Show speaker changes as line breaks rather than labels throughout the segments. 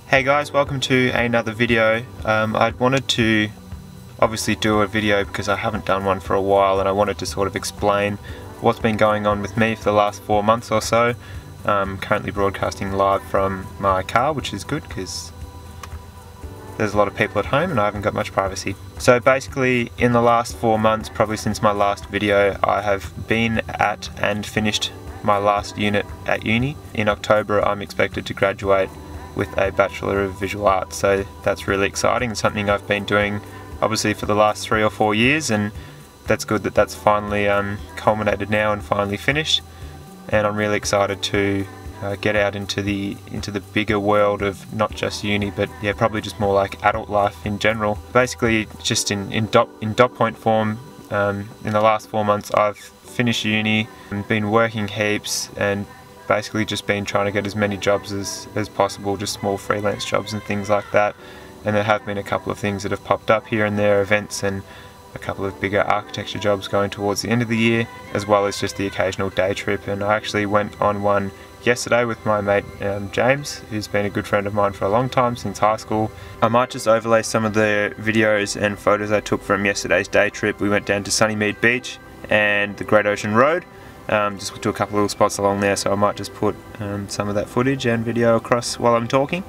Hey guys, welcome to another video. I wanted to obviously do a video because I haven't done one for a while, and I wanted to sort of explain what's been going on with me for the last 4 months or so. Currently broadcasting live from my car, which is good because there's a lot of people at home and I haven't got much privacy. So basically in the last 4 months, probably since my last video, I have been at and finished my last unit at uni. In October I'm expected to graduate with a Bachelor of Visual Arts, so that's really exciting. It's something I've been doing obviously for the last 3 or 4 years, and that's good that that's finally culminated now and finally finished. And I'm really excited to get out into the bigger world of not just uni, but yeah, probably just more like adult life in general. Basically just in dot point form, in the last 4 months I've finished uni and been working heaps, and basically just been trying to get as many jobs as possible, just small freelance jobs and things like that. And there have been a couple of things that have popped up here and there, events and a couple of bigger architecture jobs going towards the end of the year, as well as just the occasional day trip. And I actually went on one yesterday with my mate James, who's been a good friend of mine for a long time, since high school. I might just overlay some of the videos and photos I took from yesterday's day trip. We went down to Sunnymead Beach and the Great Ocean Road. Just to a couple of little spots along there, so I might just put some of that footage and video across while I'm talking.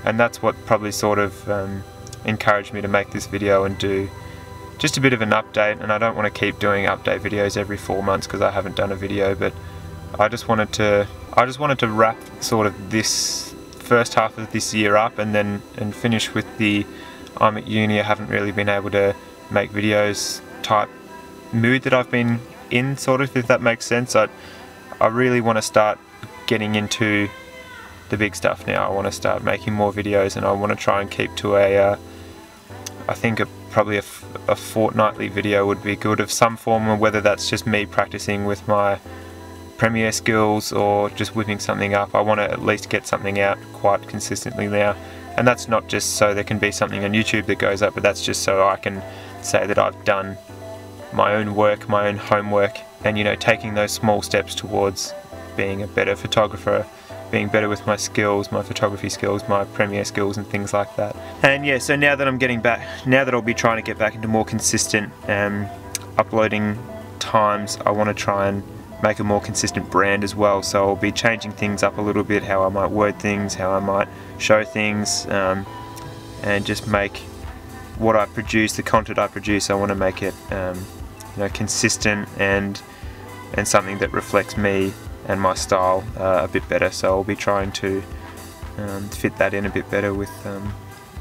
And that's what probably sort of encouraged me to make this video and do just a bit of an update. And I don't want to keep doing update videos every 4 months because I haven't done a video, but I just wanted to wrap sort of this first half of this year up and finish with the I'm at uni, I haven't really been able to make videos type mood that I've been in, sort of, if that makes sense. I really want to start getting into the big stuff now. I want to start making more videos, and I want to try and keep to I think probably a fortnightly video would be good, of some form, or whether that's just me practicing with my Premiere skills or just whipping something up. I want to at least get something out quite consistently now, and that's not just so there can be something on YouTube that goes up, but that's just so I can say that I've done my own work, my own homework, and, you know, taking those small steps towards being a better photographer, being better with my skills, my photography skills, my Premiere skills and things like that. And yeah, so now that I'm getting back, now that I'll be trying to get back into more consistent uploading times, I want to try and make a more consistent brand as well. So I'll be changing things up a little bit, how I might word things, how I might show things, and just make what I produce, the content I produce, I want to make it consistent and something that reflects me and my style a bit better. So I'll be trying to fit that in a bit better with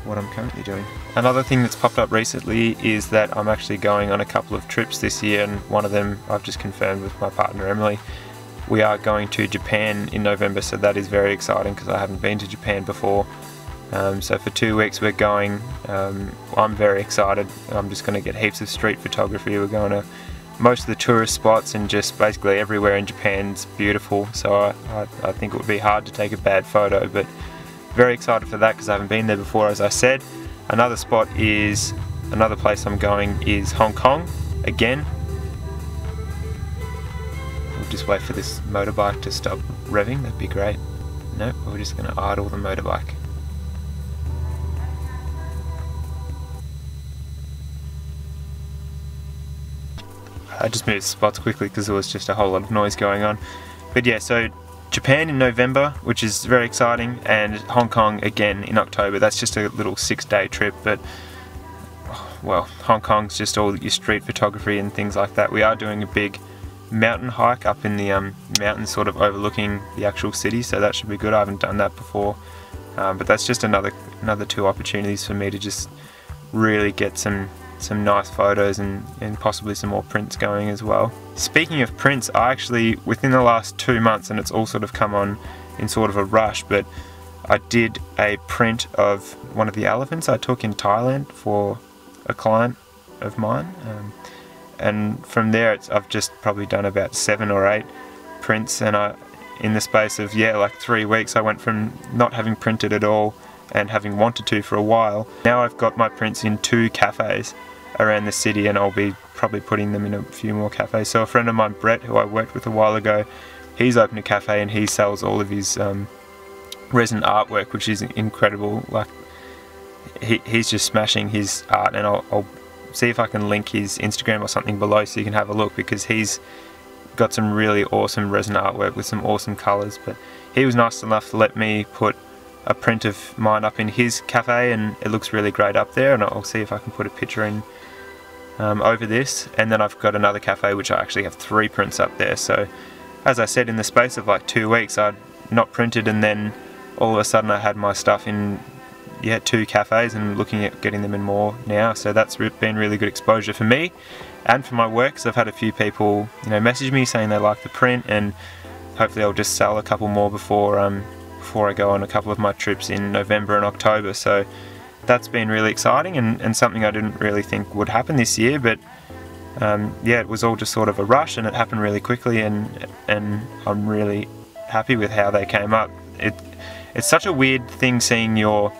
what I'm currently doing. Another thing that's popped up recently is that I'm actually going on a couple of trips this year, and one of them I've just confirmed with my partner Emily. We are going to Japan in November, so that is very exciting because I haven't been to Japan before. So for 2 weeks we're going. I'm very excited. I'm just going to get heaps of street photography. We're going to most of the tourist spots, and just basically everywhere in Japan's beautiful, so I think it would be hard to take a bad photo, but very excited for that because I haven't been there before, as I said. Another place I'm going is Hong Kong again. We'll just wait for this motorbike to stop revving, that'd be great. Nope, we're just going to idle the motorbike. I just moved spots quickly because there was just a whole lot of noise going on. But yeah, so Japan in November, which is very exciting, and Hong Kong again in October. That's just a little 6-day trip, but well, Hong Kong's just all your street photography and things like that. We are doing a big mountain hike up in the mountains, sort of overlooking the actual city, so that should be good. I haven't done that before, but that's just another 2 opportunities for me to just really get some nice photos and possibly some more prints going as well. Speaking of prints, I actually, within the last 2 months, and it's all sort of come on in sort of a rush, but I did a print of one of the elephants I took in Thailand for a client of mine, and from there I've just probably done about 7 or 8 prints, and in the space of like 3 weeks I went from not having printed at all and having wanted to for a while. Now I've got my prints in 2 cafes around the city, and I'll be probably putting them in a few more cafes. So a friend of mine, Brett, who I worked with a while ago, he's opened a cafe and he sells all of his resin artwork, which is incredible. Like he's just smashing his art, and I'll see if I can link his Instagram or something below so you can have a look, because he's got some really awesome resin artwork with some awesome colours. But he was nice enough to let me put a print of mine up in his cafe, and it looks really great up there, and I'll see if I can put a picture in over this. And then I've got another cafe which I actually have 3 prints up there. So as I said, in the space of like 2 weeks I'd not printed, and then all of a sudden I had my stuff in 2 cafes, and looking at getting them in more now. So that's been really good exposure for me and for my work. So I've had a few people, you know, message me saying they like the print, and hopefully I'll just sell a couple more before I go on a couple of my trips in November and October. So that's been really exciting, and something I didn't really think would happen this year. But yeah, it was all just sort of a rush, and it happened really quickly, and I'm really happy with how they came up. It's such a weird thing seeing your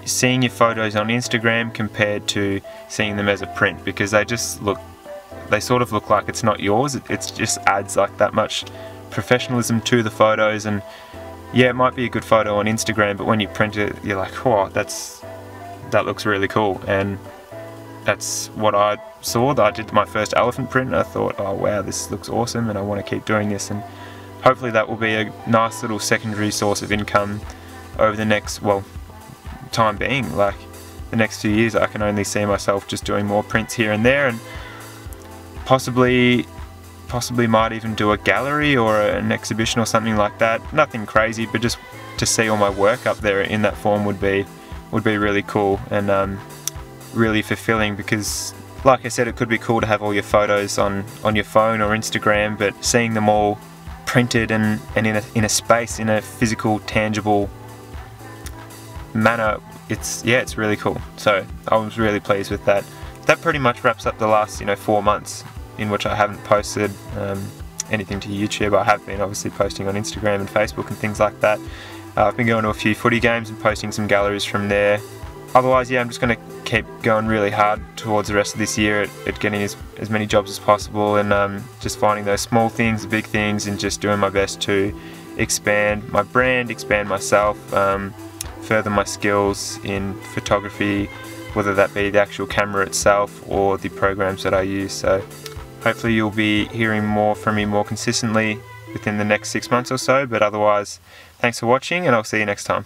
photos on Instagram compared to seeing them as a print, because they sort of look like it's not yours. It just adds like that much professionalism to the photos. And yeah, it might be a good photo on Instagram, but when you print it, you're like, oh, that looks really cool. And that's what I saw. I did my first elephant print, and I thought, oh wow, this looks awesome, and I want to keep doing this. And hopefully that will be a nice little secondary source of income over the next, well, time being. Like the next few years, I can only see myself just doing more prints here and there, and possibly might even do a gallery or an exhibition or something like that. Nothing crazy, but just to see all my work up there in that form would be really cool, and really fulfilling, because like I said, it could be cool to have all your photos on your phone or Instagram, but seeing them all printed and in a space, in a physical, tangible manner, it's really cool. So I was really pleased with that. That pretty much wraps up the last 4 months in which I haven't posted anything to YouTube. I have been obviously posting on Instagram and Facebook and things like that. I've been going to a few footy games and posting some galleries from there. Otherwise, yeah, I'm just going to keep going really hard towards the rest of this year at getting as many jobs as possible, and just finding those small things, the big things, and just doing my best to expand my brand, expand myself, further my skills in photography, whether that be the actual camera itself or the programs that I use. So hopefully you'll be hearing more from me more consistently within the next 6 months or so. But otherwise, thanks for watching, and I'll see you next time.